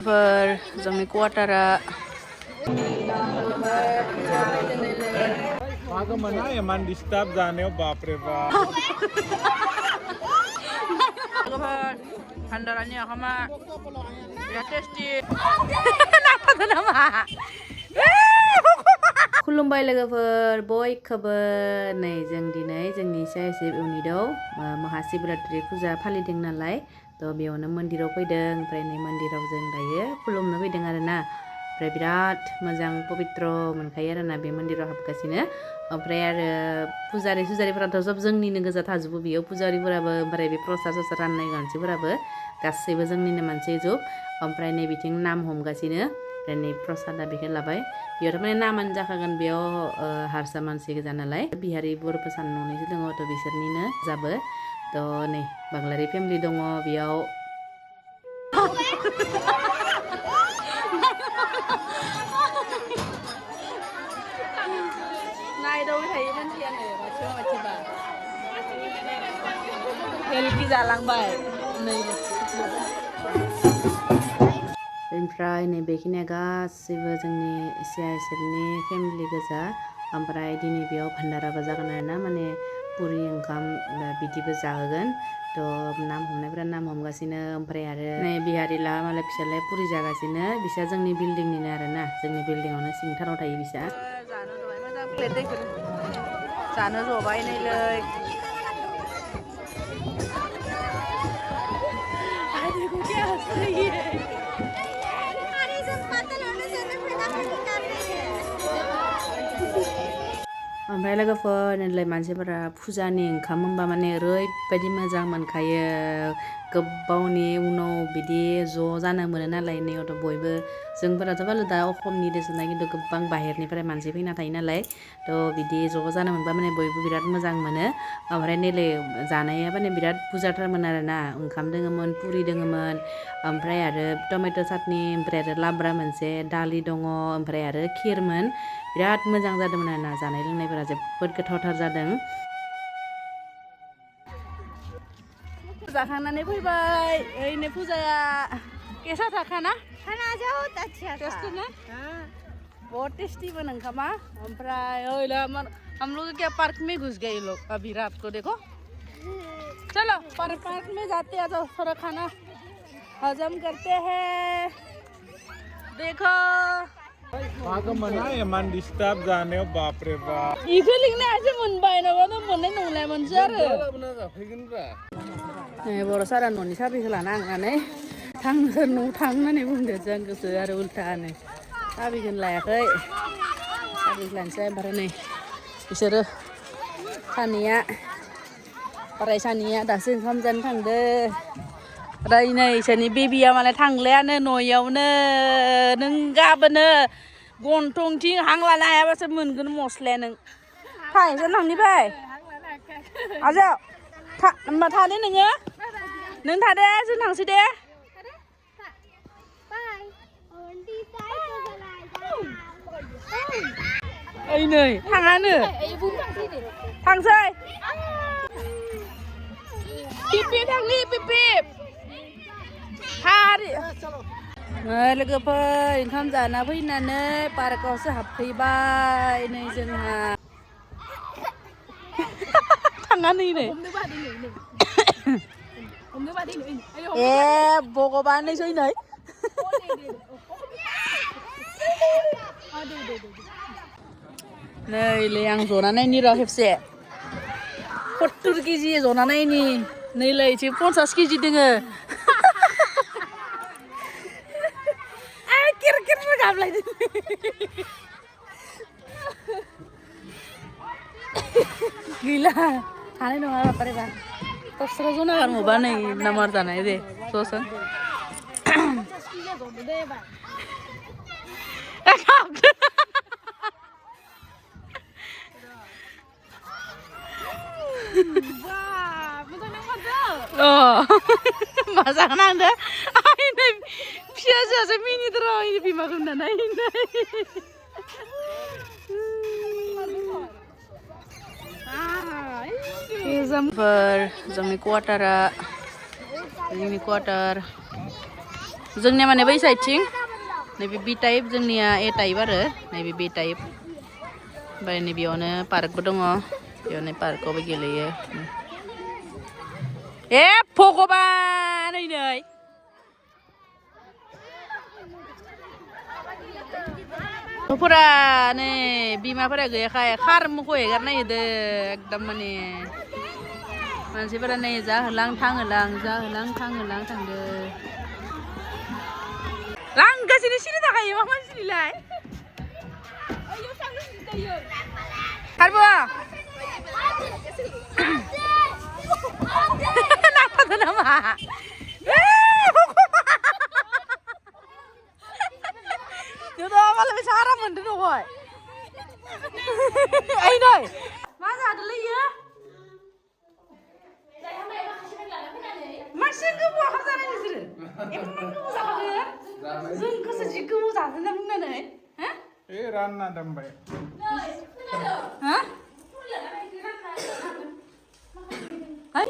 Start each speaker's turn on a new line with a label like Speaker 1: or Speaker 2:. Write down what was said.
Speaker 1: जोंनि क्वार्टारा
Speaker 2: मागो मना एमान डिस्टार्ब जानायाव बाप रे बाप
Speaker 1: Handarannya sama ya tasty नाफादो नामा खुलुमबाय लोगोफोर बयखौबो नै जों दिनै जोंनि CISF इउनिटआव महाशिवरात्रि फुजा फालिदों नालाय थ' बेयावनो मन्दिराव फैदों ओमफ्राय नै मन्दिराव जों दायो खुलुमनो फैदों आरोना ओमफ्राय बिराद मोजां पबित्र मोनखायो आरोना बे मन्दिराव हाबगासिनो ओमफ्राय आरो फुजारिफोराथ' सब जोंनिनो गोजा थाजोबो बेयाव फुजारिफोराबो ओमफ्राय बे प्रसाद राननाय मानसिफोराबो गासैबो जोंनिनो मानसि जुब ओमफ्राय नै बिथिं नाम हमगासिनो ओमफ्राय नै प्रसादा बेखौ लाबाय बेयाव माने नामानो जाखागोन बेयाव हारसा मानसि गोजा नालाय बिहारि बर'फोर साननैसो दङ थ' बिसोरनिनो जाबो थ' नै बांलारि फेमिलि दङ बेयाव नायदावबाय थायो मानसियानो माथिबा हेल्पि जालांबाय नै ओमफ्राय नै बेखिनिया गासैबो जोंनि CISFनि फेमिलि गोजा ओमफ्राय दिनै बेयाव भान्डाराबो जागोन आरोना माने पुरि ओंखाम बिदिबो जाहोगोन थ' नाम हमनायफोरा नाम हमगासिनो ओमफ्राय आरो नै बिहारिला मालाय फिसालाया पुरि जागासिनो बिसा जोंनि बिल्डिंनिनो आरोना जोंनि बिल्डिंआवनो सिंथाराव थायो बिसा जानो जबाय मोजां प्लेट दैखौ जानो जबाय नैलै ओमफ्राय लोगोफोर नैलाय मानसिफोरा फुजानि ओंखाम होनबा माने ओरैबायदि मोजां मोनखायो गोबावनि उनाव बिदि ज' जानो मोनो नालाय नैयावथ' बयबो जोंफोराथ' बाल दा अखमनि देसोना खिन्थु गोबां बाहेरनिफ्राय मानसि फैना थायो नालाय थ' बिदि ज' जानो मोनबा माने बयबो बिराद मोजां मोनो ओमफ्राय नैलै जानाया माने बिराद बुरजाथारमोन आरोना ओंखाम दोङोमोन पुरि दोङोमोन ओमफ्राय आरो टमेट' चाटनि ओमफ्राय आरो लाब्रा मोनसे दालि दङ ओमफ्राय आरो खिरमोन बिराद मोजां जादोंमोन आरोना जानाय लोंनायफोरा जोबोद गोथावथार जादों जाखांनानै फैबाय ओरैनो फुजाया केसा थाखाना खाना जोबोद अच्छा टेस्टी ना बहुत टेस्टी बन ओंखामा ओमफ्राय ओइला हम लोग क्या पार्क में घुस गए लोग अभी रात को देखो चलो पार्क में जाते हैं तो थोड़ा खाना हजम करते हैं देखो
Speaker 2: मागो मना एमान डिस्टार्ब जानायाव बाप रे बाप
Speaker 1: इखो लिंनायासो मोनबाय नङाबा मोननाय नंलामोनसो आरो बर' सारा न'नि साबिखौ लाना थांनानै थांनो न'आव थां होननानै बुंदो जों गोसो आरो उल्थानो साबिखौनो लायाखै साबिखौ लानोसै ओमफ्राय नै बिसोरो सानैया बोराय सानैया दासो ओंखाम जानो थांदो ओमफ्राय नै इसोरनि बेबिया मालाय थांलायानो न'यावनो नों गाबोनो गन्थंथिं हां लानो हायाबासो मोनगोन मस्लाया नों फाय जों थांनि फाय आजाव होमबा थादो नोङो नों थादो जों थांसै दे ओइ नै थाङानो थांसै पिपि थांनि पिपि हारि लोगोफोर ओंखाम जाना फैनानै पार्कआवसो हाबफैबाय नै जोंहा थाङा नै ए भगबान नै सै नै नैलै आं जना नायनि र' खेबसे 70 केजि जना नायनि नैलै एसे 50 केजि दोङो गाबलायदों गैला हानाय नङा बापारेबा दस्रा जना गारमोबा नै नामार जानाय दे ज'सो मा जानांदो आइनो फिसाजोआसो मिनिदों र' बिमाखौ होननानै जोंनि क्वार्टार जोंनिया माने बै साइडथिं नैबे बि टाइप जोंनिया ए टाइप आरो नैबे बि टाइप ओमफ्राय नैबेयावनो पार्कबो दङ बेयावनो पार्कआवबो गेलेयो ए भगबान नै न'फोरा नै बिमाफोरा गैयाखाय खार मोखौ हेगारना नागिरदों एकदम माने मानसिफोरा नै जाहोलां थांहोलां जाहोलां थांहोलां थांदो लांगासिनो सिरि थाखायो मा मानसिनिलाय खारबो नांथारदो नामा Jodoh malah bisa haram mending boy. Ayo doi. Masa ada lagi ya? Masih kebuah kerja ini sih. Emang kebuah apa ya? Zung kesejik kebuah apa nih bunda nih? Hah?
Speaker 2: Rana dambai.
Speaker 1: Hah? Hah?